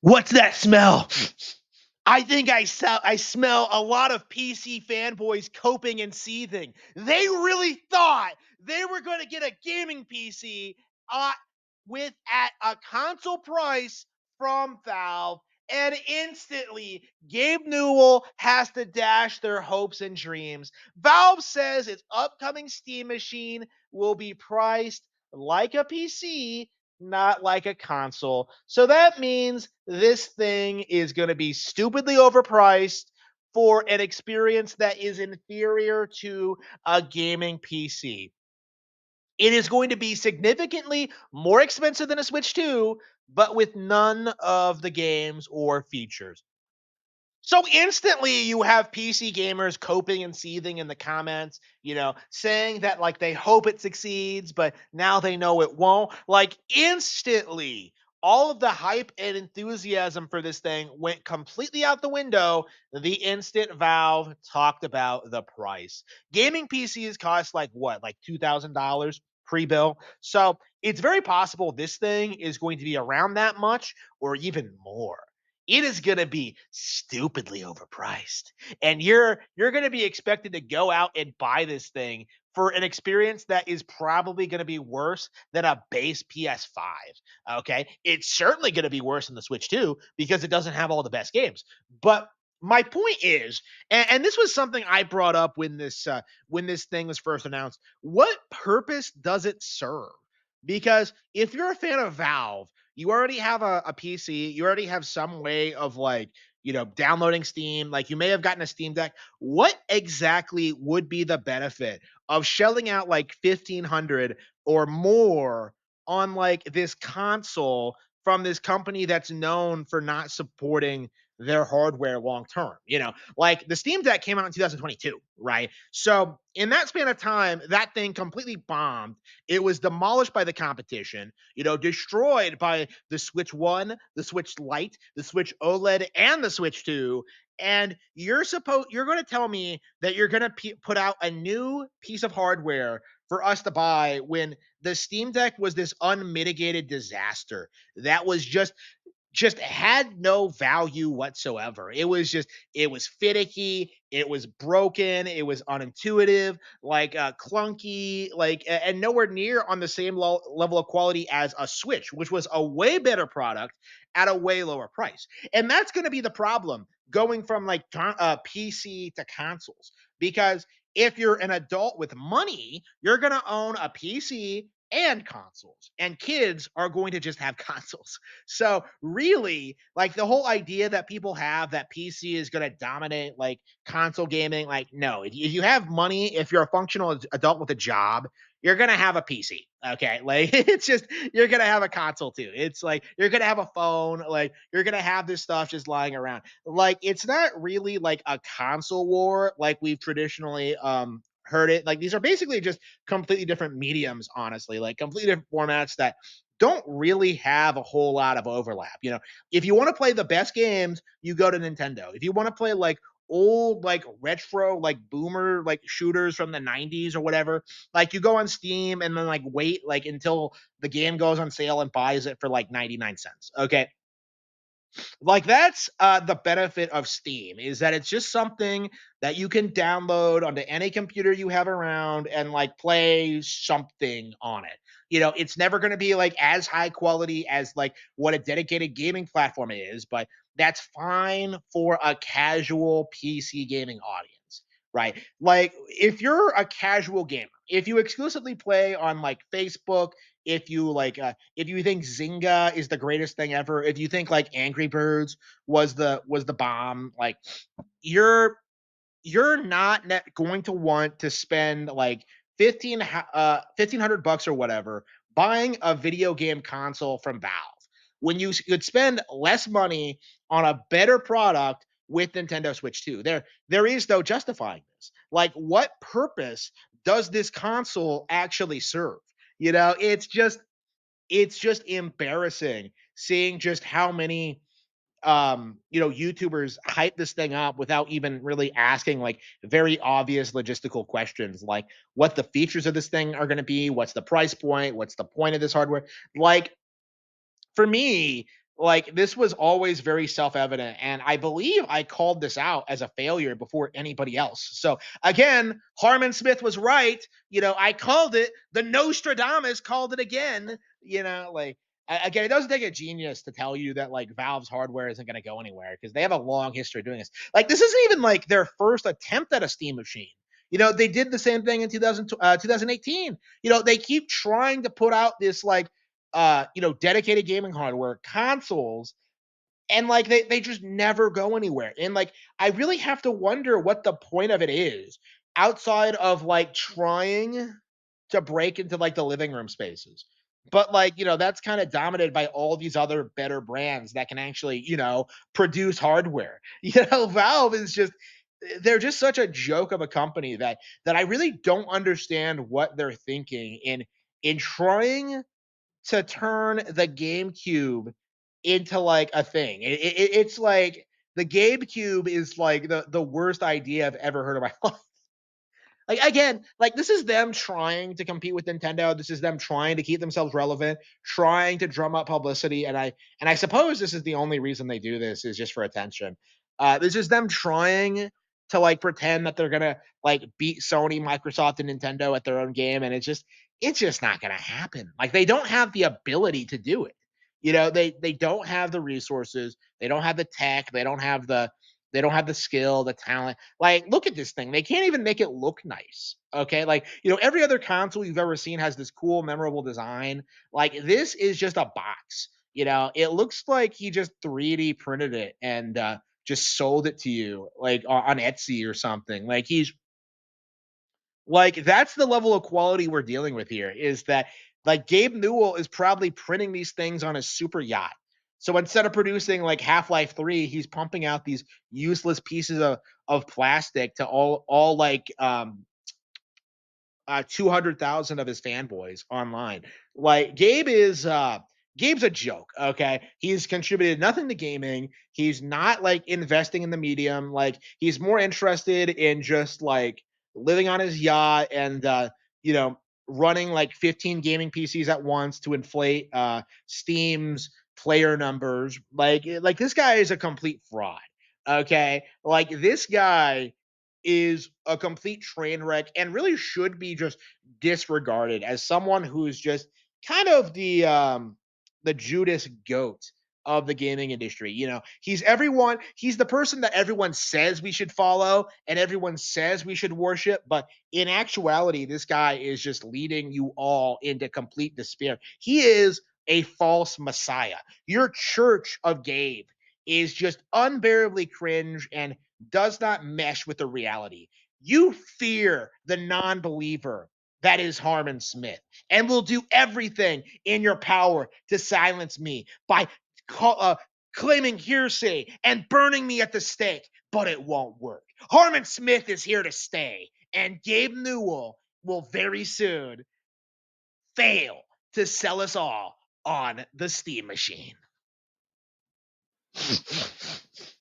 What's that smell? I think I smell a lot of PC fanboys coping and seething. They really thought they were going to get a gaming PC uh, with at a console price from Valve, and instantly Gabe Newell has to dash their hopes and dreams. Valve says its upcoming Steam machine will be priced like a PC, not like a console. So that means this thing is going to be stupidly overpriced for an experience that is inferior to a gaming PC. It is going to be significantly more expensive than a Switch 2, but with none of the games or features. So instantly you have PC gamers coping and seething in the comments, saying that like they hope it succeeds, but now they know it won't. Like instantly, all of the hype and enthusiasm for this thing went completely out the window the instant Valve talked about the price. Gaming PCs cost like what, like $2,000 pre-bill. So it's very possible this thing is going to be around that much or even more. It is going to be stupidly overpriced, and you're going to be expected to go out and buy this thing for an experience that is probably going to be worse than a base PS5. Okay, it's certainly going to be worse than the Switch 2 because it doesn't have all the best games. But my point is, and this was something I brought up when this thing was first announced, what purpose does it serve? Because if you're a fan of Valve, you already have a PC, you already have some way of like, downloading Steam, like you may have gotten a Steam Deck. What exactly would be the benefit of shelling out like 1500 or more on like this console from this company that's known for not supporting their hardware long term? Like the Steam Deck came out in 2022, right? So in that span of time, that thing completely bombed. It was demolished by the competition, destroyed by the Switch 1, the Switch Lite, the Switch OLED, and the Switch 2. And you're going to tell me that you're going to put out a new piece of hardware for us to buy when the Steam Deck was this unmitigated disaster that was just had no value whatsoever. It was finicky, it was broken, it was unintuitive, like clunky, like and nowhere near on the same level of quality as a Switch, which was a way better product at a way lower price. And that's going to be the problem going from like PC to consoles, because if you're an adult with money, you're going to own a PC and consoles, and kids are going to just have consoles. So really, like the whole idea that people have that PC is going to dominate like console gaming, like no, if you have money, if you're a functional adult with a job, you're going to have a PC. Okay. Like it's just, you're going to have a console too. It's like, you're going to have a phone, like you're going to have this stuff just lying around. Like it's not really like a console war like we've traditionally heard it. Like these are basically just completely different mediums, honestly, like completely different formats that don't really have a whole lot of overlap. If you want to play the best games, you go to Nintendo. If you want to play like old, like retro, like boomer, like shooters from the 90s or whatever, like you go on Steam and then like wait like until the game goes on sale and buys it for like 99 cents. Okay. Like that's the benefit of Steam, is that it's just something that you can download onto any computer you have around and like play something on it. It's never going to be like as high quality as like what a dedicated gaming platform is, but that's fine for a casual PC gaming audience, right? Like if you're a casual gamer, if you exclusively play on like Facebook, if you think Zynga is the greatest thing ever, if you think like Angry Birds was the bomb, like you're you're not going to want to spend like 1500 bucks or whatever buying a video game console from Valve when you could spend less money on a better product with Nintendo Switch 2. There is no justifying this. Like what purpose does this console actually serve? It's just embarrassing seeing just how many YouTubers hype this thing up without even really asking like very obvious logistical questions, like what the features of this thing are going to be, what's the price point, what's the point of this hardware. Like for me, Like, this was always very self-evident, and I believe I called this out as a failure before anybody else. So, again, Harmon Smith was right. I called it. The Nostradamus called it again. Like, again, it doesn't take a genius to tell you that, like, Valve's hardware isn't going to go anywhere because they have a long history of doing this. Like, this isn't even like their first attempt at a Steam machine. They did the same thing in 2018. They keep trying to put out this, like, dedicated gaming hardware, consoles, and like they just never go anywhere. And like I really have to wonder what the point of it is outside of like trying to break into like the living room spaces. But like, that's kind of dominated by all these other better brands that can actually, produce hardware. Valve is just they're just such a joke of a company that I really don't understand what they're thinking in trying to turn the GameCube into like a thing. It's like the GameCube is like the worst idea I've ever heard of my life. Like again, like this is them trying to compete with Nintendo. This is them trying to keep themselves relevant, trying to drum up publicity, and I suppose this is the only reason they do this is just for attention. This is them trying to like pretend that they're gonna like beat Sony, Microsoft, and Nintendo at their own game, and it's just not gonna happen. Like they don't have the ability to do it. They don't have the resources, they don't have the tech, they don't have the skill, the talent. Like, look at this thing. They can't even make it look nice. Okay. Like, every other console you've ever seen has this cool, memorable design. Like, this is just a box. It looks like he just 3D printed it and just sold it to you, like on Etsy or something. Like, that's the level of quality we're dealing with here is that, like, Gabe Newell is probably printing these things on his super yacht. So instead of producing like Half-Life 3, he's pumping out these useless pieces of plastic to all like 200,000 of his fanboys online. Like Gabe's a joke, okay? He's contributed nothing to gaming. He's not like investing in the medium. Like he's more interested in just like living on his yacht and you know, running like 15 gaming PCs at once to inflate Steam's player numbers. Like this guy is a complete fraud. Okay? Like this guy is a complete train wreck and really should be just disregarded as someone who's just kind of the Judas goat of the gaming industry. He's the person that everyone says we should follow and everyone says we should worship, but in actuality this guy is just leading you all into complete despair. He is a false messiah. Your church of Gabe is just unbearably cringe and does not mesh with the reality. You fear the non believer that is Harmon Smith and will do everything in your power to silence me by claiming hearsay and burning me at the stake, but it won't work. Harmon Smith is here to stay, and Gabe Newell will very soon fail to sell us all on the Steam machine.